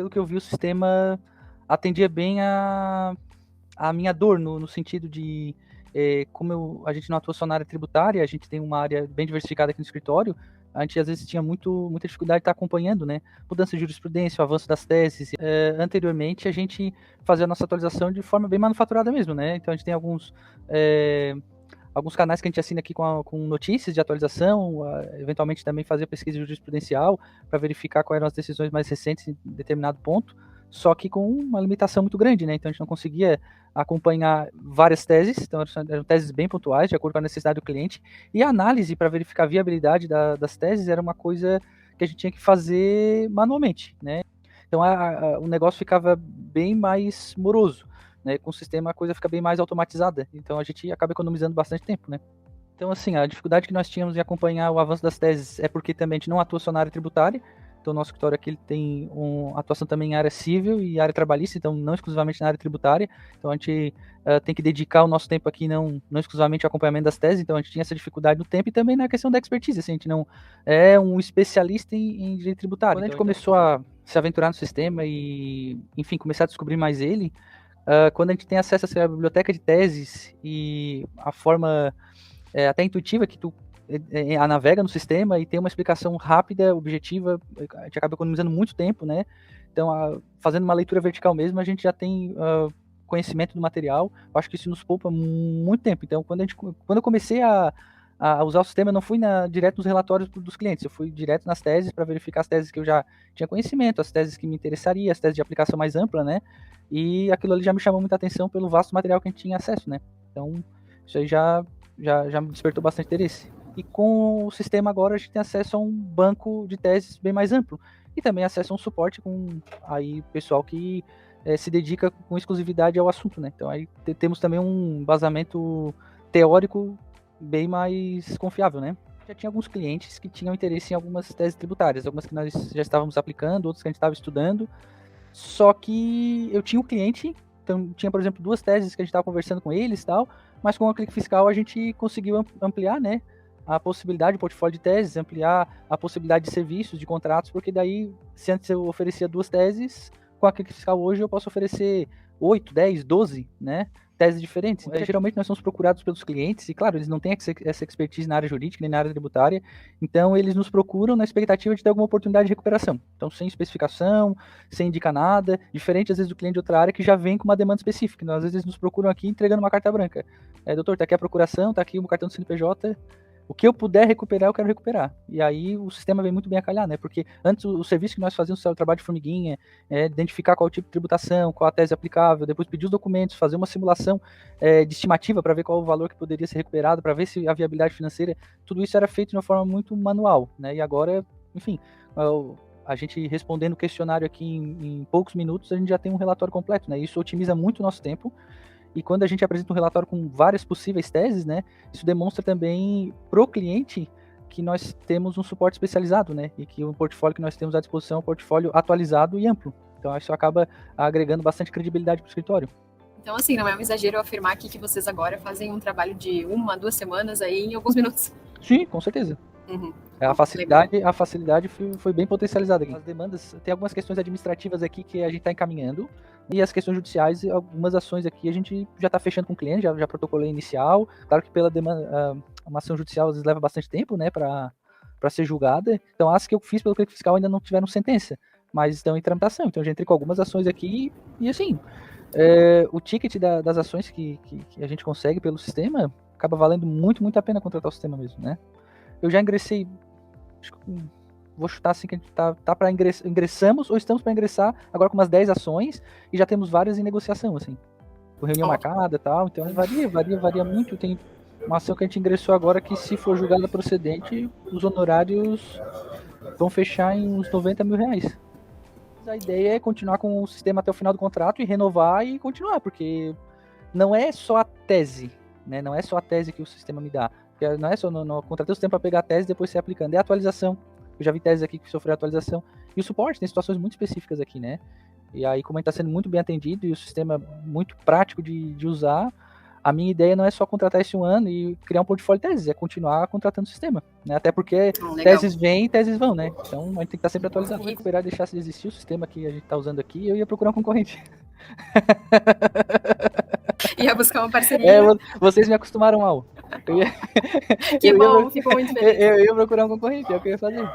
pelo que eu vi, o sistema atendia bem a minha dor, no sentido de, a gente não atua só na área tributária, a gente tem uma área bem diversificada aqui no escritório, a gente às vezes tinha muita dificuldade de estar acompanhando, né? Mudança de jurisprudência, o avanço das teses. Anteriormente, a gente fazia a nossa atualização de forma bem manufaturada mesmo, né? Então, a gente tem alguns canais que a gente assina aqui com notícias de atualização, eventualmente também fazer pesquisa jurisprudencial para verificar quais eram as decisões mais recentes em determinado ponto, só que com uma limitação muito grande, né? Então a gente não conseguia acompanhar várias teses, então eram teses bem pontuais, de acordo com a necessidade do cliente, e a análise para verificar a viabilidade das teses era uma coisa que a gente tinha que fazer manualmente, né? Então o negócio ficava bem mais moroso, né? Com o sistema a coisa fica bem mais automatizada, então a gente acaba economizando bastante tempo, né? Então, assim, a dificuldade que nós tínhamos em acompanhar o avanço das teses é porque também a gente não atua só na área tributária. Então, o nosso escritório aqui ele tem atuação também em área civil e área trabalhista, então não exclusivamente na área tributária. Então, a gente tem que dedicar o nosso tempo aqui não exclusivamente ao acompanhamento das teses, então a gente tinha essa dificuldade no tempo e também na questão da expertise, assim, a gente não é um especialista em direito tributário. Quando a gente começou a se aventurar no sistema e, enfim, começar a descobrir mais ele, quando a gente tem acesso à biblioteca de teses e a forma até intuitiva que tu navega no sistema e tem uma explicação rápida, objetiva, a gente acaba economizando muito tempo, né? Então, fazendo uma leitura vertical mesmo, a gente já tem conhecimento do material. Eu acho que isso nos poupa muito tempo. Então, quando eu comecei a usar o sistema, eu não fui direto nos relatórios dos clientes, eu fui direto nas teses para verificar as teses que eu já tinha conhecimento, as teses que me interessariam, as teses de aplicação mais ampla, né? E aquilo ali já me chamou muita atenção pelo vasto material que a gente tinha acesso, né? Então, isso aí já me despertou bastante interesse. E com o sistema agora a gente tem acesso a um banco de teses bem mais amplo. E também acesso a um suporte com aí pessoal que se dedica com exclusividade ao assunto, né? Então aí temos também um embasamento teórico bem mais confiável, né? Já tinha alguns clientes que tinham interesse em algumas teses tributárias, algumas que nós já estávamos aplicando, outras que a gente estava estudando. Só que eu tinha um cliente, então tinha, por exemplo, 2 teses que a gente estava conversando com eles e tal, mas com o Clique Fiscal a gente conseguiu ampliar, né, a possibilidade, o portfólio de teses, ampliar a possibilidade de serviços, de contratos, porque daí, se antes eu oferecia 2 teses, com a Clique Fiscal hoje eu posso oferecer 8, 10, 12, né, teses diferentes. Então, geralmente nós somos procurados pelos clientes, e claro, eles não têm essa expertise na área jurídica, nem na área tributária, então eles nos procuram na expectativa de ter alguma oportunidade de recuperação. Então, sem especificação, sem indicar nada, diferente às vezes do cliente de outra área que já vem com uma demanda específica. Então, às vezes eles nos procuram aqui entregando uma carta branca. Doutor, tá aqui a procuração, tá aqui o cartão do CNPJ, o que eu puder recuperar, eu quero recuperar. E aí o sistema vem muito bem a calhar, né? Porque antes o serviço que nós fazíamos, o trabalho de formiguinha, identificar qual tipo de tributação, qual a tese aplicável, depois pedir os documentos, fazer uma simulação de estimativa para ver qual o valor que poderia ser recuperado, para ver se a viabilidade financeira, tudo isso era feito de uma forma muito manual, né? E agora, enfim, a gente respondendo o questionário aqui em poucos minutos, a gente já tem um relatório completo, né? Isso otimiza muito o nosso tempo. E quando a gente apresenta um relatório com várias possíveis teses, né, isso demonstra também para o cliente que nós temos um suporte especializado, né, e que o portfólio que nós temos à disposição é um portfólio atualizado e amplo. Então, isso acaba agregando bastante credibilidade para o escritório. Então, assim, não é um exagero afirmar aqui que vocês agora fazem um trabalho de 1, 2 semanas aí em alguns minutos. Sim, com certeza. Uhum. A facilidade foi bem potencializada aqui. As demandas, tem algumas questões administrativas aqui que a gente está encaminhando, e as questões judiciais, algumas ações aqui a gente já está fechando com o cliente, já protocolei inicial. Claro que pela demanda, uma ação judicial às vezes leva bastante tempo, né, para ser julgada. Então as que eu fiz pelo Clique Fiscal ainda não tiveram sentença, mas estão em tramitação. Então eu já entrei com algumas ações aqui e assim, o ticket das ações que a gente consegue pelo sistema acaba valendo muito, muito a pena contratar o sistema mesmo, né? Eu já ingressei, acho que vou chutar assim que a gente tá para ingressamos ou estamos para ingressar agora com umas 10 ações e já temos várias em negociação, assim, com reunião marcada e tal, então varia muito. Tem uma ação que a gente ingressou agora que, se for julgada procedente, os honorários vão fechar em uns R$90 mil. A ideia é continuar com o sistema até o final do contrato e renovar e continuar, porque não é só a tese, né? Não é só a tese que o sistema me dá. Porque não é só no contratei o sistema para pegar a tese e depois ser aplicando. É a atualização. Eu já vi teses aqui que sofreram atualização. E o suporte tem situações muito específicas aqui, né? E aí, como a gente está sendo muito bem atendido e o sistema muito prático de usar, a minha ideia não é só contratar esse um ano e criar um portfólio de teses, é continuar contratando o sistema, né? Até porque teses vêm e teses vão, né? Então a gente tem que estar sempre atualizado. Recuperar, deixar de existir o sistema que a gente está usando aqui, eu ia procurar um concorrente. Ia buscar uma parceria. Vocês me acostumaram mal. Que bom, fico muito feliz. Eu ia procurar um concorrente, é o que eu ia fazer.